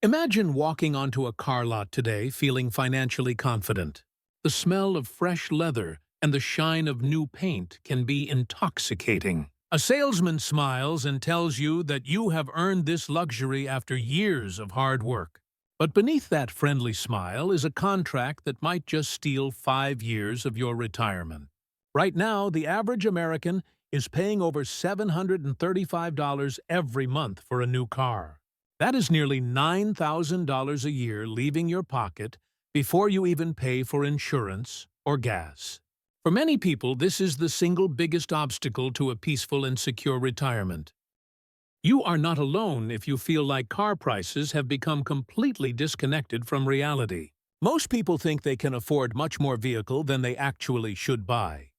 Imagine walking onto a car lot today feeling financially confident. The smell of fresh leather and the shine of new paint can be intoxicating. A salesman smiles and tells you that you have earned this luxury after years of hard work. But beneath that friendly smile is a contract that might just steal 5 years of your retirement. Right now, the average American is paying over $735 every month for a new car. That is nearly $9,000 a year leaving your pocket before you even pay for insurance or gas. For many people, this is the single biggest obstacle to a peaceful and secure retirement. You are not alone if you feel like car prices have become completely disconnected from reality. Most people think they can afford much more vehicle than they actually should buy.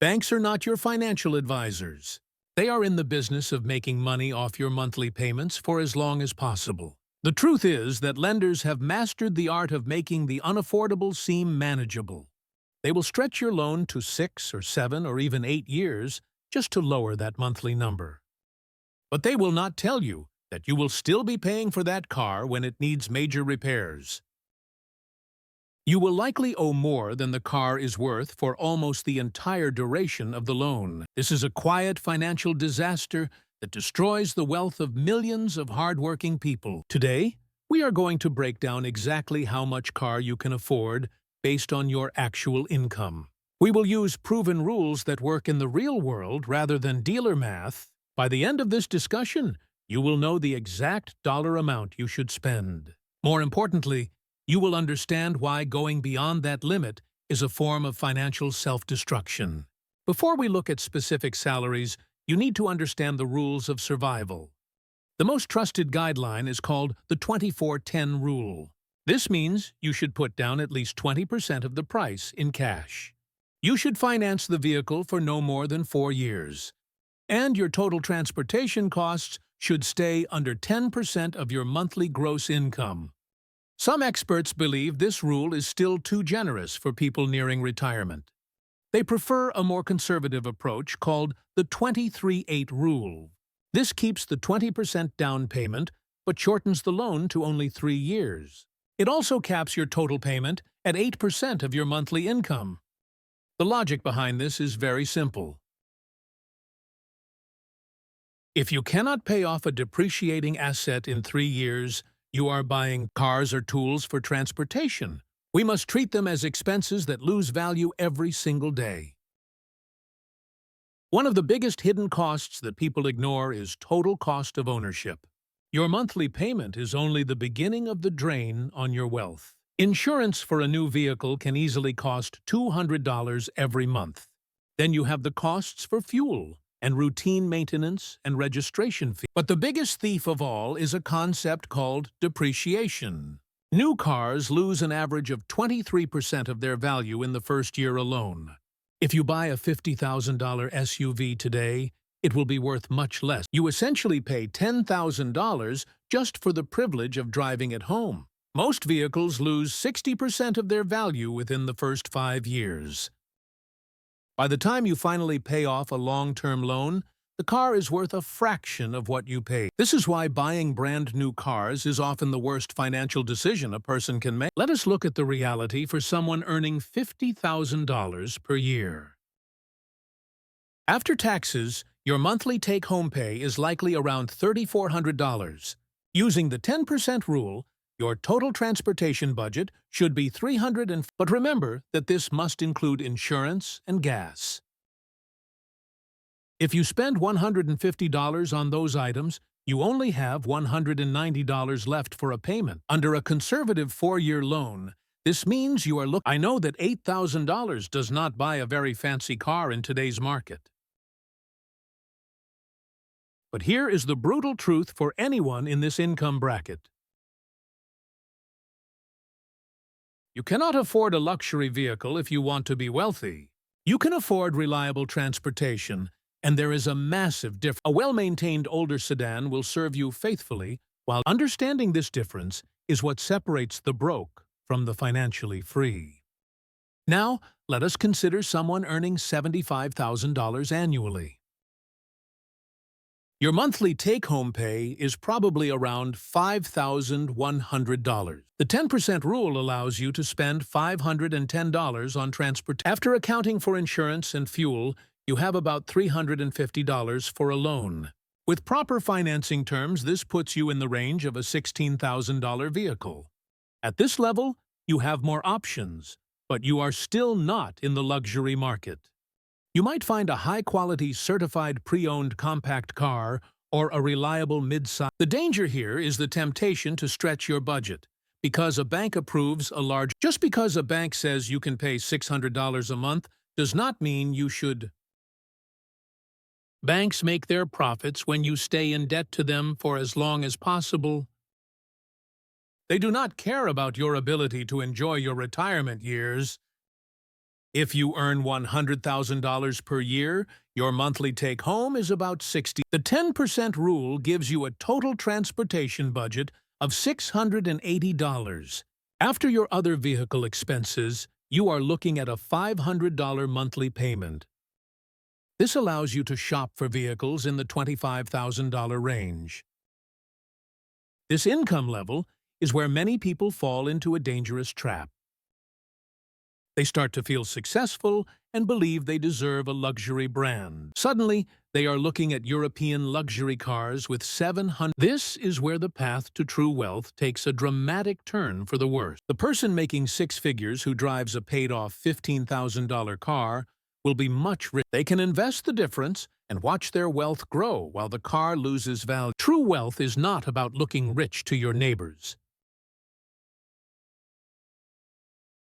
Banks are not your financial advisors. They are in the business of making money off your monthly payments for as long as possible. The truth is that lenders have mastered the art of making the unaffordable seem manageable. They will stretch your loan to 6 or 7 or even 8 years just to lower that monthly number. But they will not tell you that you will still be paying for that car when it needs major repairs. You will likely owe more than the car is worth for almost the entire duration of the loan. This is a quiet financial disaster that destroys the wealth of millions of hardworking people. Today, we are going to break down exactly how much car you can afford based on your actual income. We will use proven rules that work in the real world rather than dealer math. By the end of this discussion, you will know the exact dollar amount you should spend. More importantly, you will understand why going beyond that limit is a form of financial self-destruction. Before we look at specific salaries, you need to understand the rules of survival. The most trusted guideline is called the 24-10 rule. This means you should put down at least 20% of the price in cash. You should finance the vehicle for no more than 4 years. And your total transportation costs should stay under 10% of your monthly gross income. Some experts believe this rule is still too generous for people nearing retirement. They prefer a more conservative approach called the 23-8 rule. This keeps the 20% down payment but shortens the loan to only 3 years. It also caps your total payment at 8% of your monthly income. The logic behind this is very simple. If you cannot pay off a depreciating asset in 3 years, you are buying cars or tools for transportation. We must treat them as expenses that lose value every single day. One of the biggest hidden costs that people ignore is total cost of ownership. Your monthly payment is only the beginning of the drain on your wealth. Insurance for a new vehicle can easily cost $200 every month. Then you have the costs for fuel and routine maintenance and registration fees. But the biggest thief of all is a concept called depreciation. New cars lose an average of 23% of their value in the first year alone. If you buy a $50,000 SUV today, it will be worth much less. You essentially pay $10,000 just for the privilege of driving it home. Most vehicles lose 60% of their value within the first 5 years. By the time you finally pay off a long-term loan, the car is worth a fraction of what you paid. This is why buying brand new cars is often the worst financial decision a person can make. Let us look at the reality for someone earning $50,000 per year. After taxes, your monthly take-home pay is likely around $3,400. Using the 10% rule, your total transportation budget should be $300. But remember that this must include insurance and gas. If you spend $150 on those items, you only have $190 left for a payment. Under a conservative 4-year loan, this means you are looking. I know that $8,000 does not buy a very fancy car in today's market. But here is the brutal truth for anyone in this income bracket. You cannot afford a luxury vehicle if you want to be wealthy. You can afford reliable transportation, and there is a massive difference. A well-maintained older sedan will serve you faithfully, while understanding this difference is what separates the broke from the financially free. Now, let us consider someone earning $75,000 annually. Your monthly take-home pay is probably around $5,100. The 10% rule allows you to spend $510 on transportation. After accounting for insurance and fuel, you have about $350 for a loan. With proper financing terms, this puts you in the range of a $16,000 vehicle. At this level, you have more options, but you are still not in the luxury market. You might find a high-quality certified pre-owned compact car or a reliable mid-size. The danger here is the temptation to stretch your budget. Because a bank approves a large... Just because a bank says you can pay $600 a month does not mean you should. Banks make their profits when you stay in debt to them for as long as possible. They do not care about your ability to enjoy your retirement years. If you earn $100,000 per year, your monthly take-home is about $60,000. The 10% rule gives you a total transportation budget of $680. After your other vehicle expenses, you are looking at a $500 monthly payment. This allows you to shop for vehicles in the $25,000 range. This income level is where many people fall into a dangerous trap. They start to feel successful and believe they deserve a luxury brand. Suddenly, they are looking at European luxury cars with 700. This is where the path to true wealth takes a dramatic turn for the worse. The person making six figures who drives a paid-off $15,000 car will be much richer. They can invest the difference and watch their wealth grow while the car loses value. True wealth is not about looking rich to your neighbors.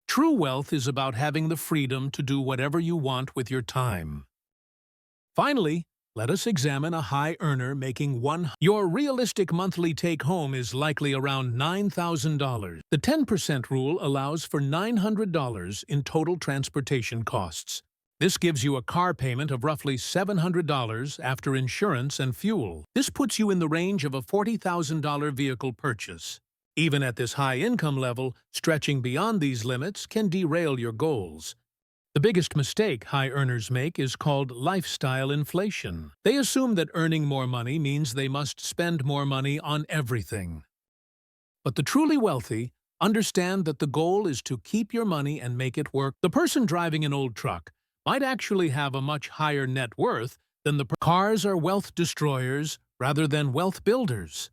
True wealth is about having the freedom to do whatever you want with your time. Finally, let us examine a high earner making Your realistic monthly take-home is likely around $9,000. The 10% rule allows for $900 in total transportation costs. This gives you a car payment of roughly $700 after insurance and fuel. This puts you in the range of a $40,000 vehicle purchase. Even at this high income level, stretching beyond these limits can derail your goals. The biggest mistake high earners make is called lifestyle inflation. They assume that earning more money means they must spend more money on everything. But the truly wealthy understand that the goal is to keep your money and make it work. The person driving an old truck might actually have a much higher net worth than the cars are wealth destroyers rather than wealth builders.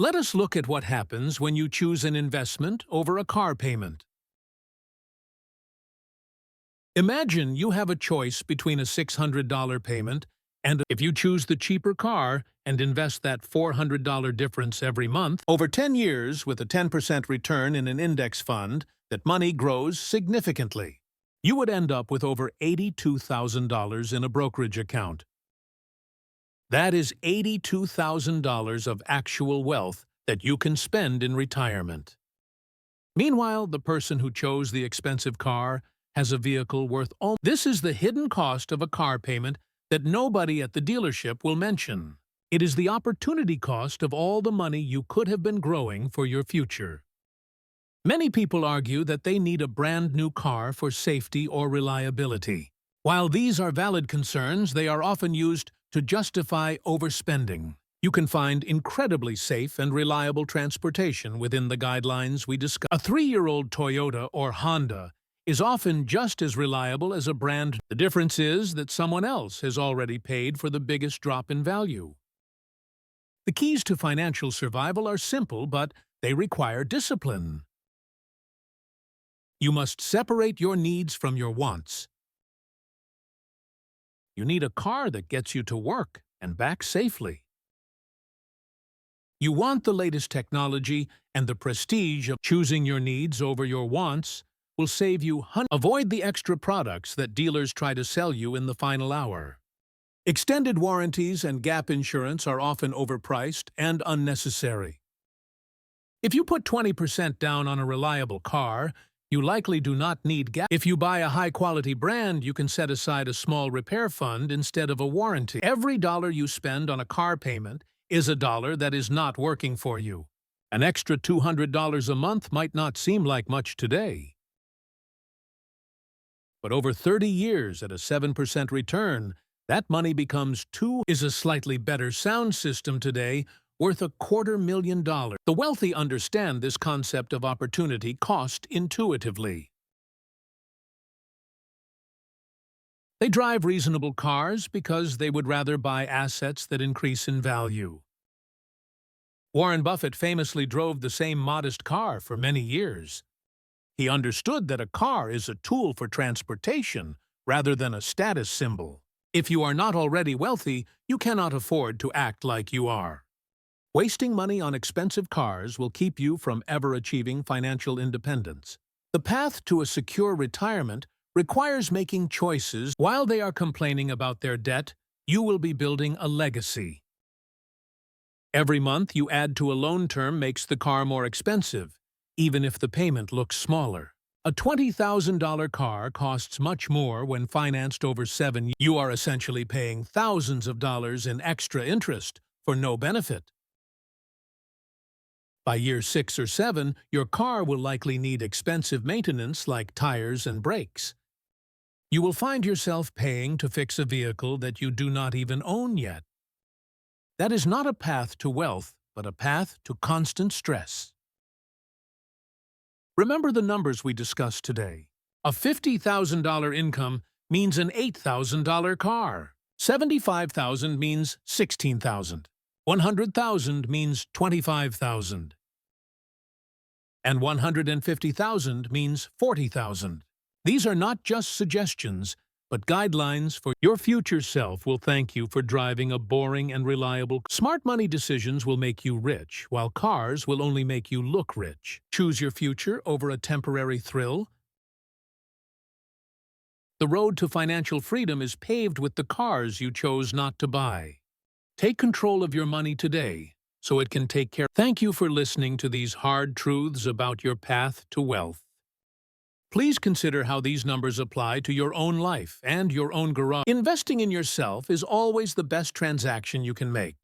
Let us look at what happens when you choose an investment over a car payment. Imagine you have a choice between a $600 payment and if you choose the cheaper car and invest that $400 difference every month, over 10 years with a 10% return in an index fund, that money grows significantly. You would end up with over $82,000 in a brokerage account. That is $82,000 of actual wealth that you can spend in retirement. Meanwhile, the person who chose the expensive car has a vehicle worth all. This is the hidden cost of a car payment that nobody at the dealership will mention. It is the opportunity cost of all the money you could have been growing for your future. Many people argue that they need a brand new car for safety or reliability. While these are valid concerns, they are often used to justify overspending. You can find incredibly safe and reliable transportation within the guidelines we discussed. A 3-year-old Toyota or Honda is often just as reliable as a brand. The difference is that someone else has already paid for the biggest drop in value. The keys to financial survival are simple, but they require discipline. You must separate your needs from your wants. You need a car that gets you to work and back safely. You want the latest technology, and the prestige of choosing your needs over your wants will save you hundreds. Avoid the extra products that dealers try to sell you in the final hour. Extended warranties and gap insurance are often overpriced and unnecessary. If you put 20% down on a reliable car, you likely do not need gap. If you buy a high-quality brand, you can set aside a small repair fund instead of a warranty. Every dollar you spend on a car payment is a dollar that is not working for you. An extra $200 a month might not seem like much today. But over 30 years at a 7% return, That money becomes two is a slightly better sound system today, worth $250,000. The wealthy understand this concept of opportunity cost intuitively. They drive reasonable cars because they would rather buy assets that increase in value. Warren Buffett famously drove the same modest car for many years. He understood that a car is a tool for transportation rather than a status symbol. If you are not already wealthy, you cannot afford to act like you are. Wasting money on expensive cars will keep you from ever achieving financial independence. The path to a secure retirement requires making choices. While they are complaining about their debt, you will be building a legacy. Every month you add to a loan term makes the car more expensive, even if the payment looks smaller. A $20,000 car costs much more when financed over 7 years. You are essentially paying thousands of dollars in extra interest for no benefit. By year 6 or 7, your car will likely need expensive maintenance like tires and brakes. You will find yourself paying to fix a vehicle that you do not even own yet. That is not a path to wealth, but a path to constant stress. Remember the numbers we discussed today. A $50,000 income means an $8,000 car. $75,000 means $16,000. $100,000 means $25,000. And $150,000 means $40,000. These are not just suggestions, but guidelines for your future self will thank you for driving a boring and reliable. Smart money decisions will make you rich, while cars will only make you look rich. Choose your future over a temporary thrill. The road to financial freedom is paved with the cars you chose not to buy. Take control of your money today, so it can take care. Thank you for listening to these hard truths about your path to wealth. Please consider how these numbers apply to your own life and your own garage. Investing in yourself is always the best transaction you can make.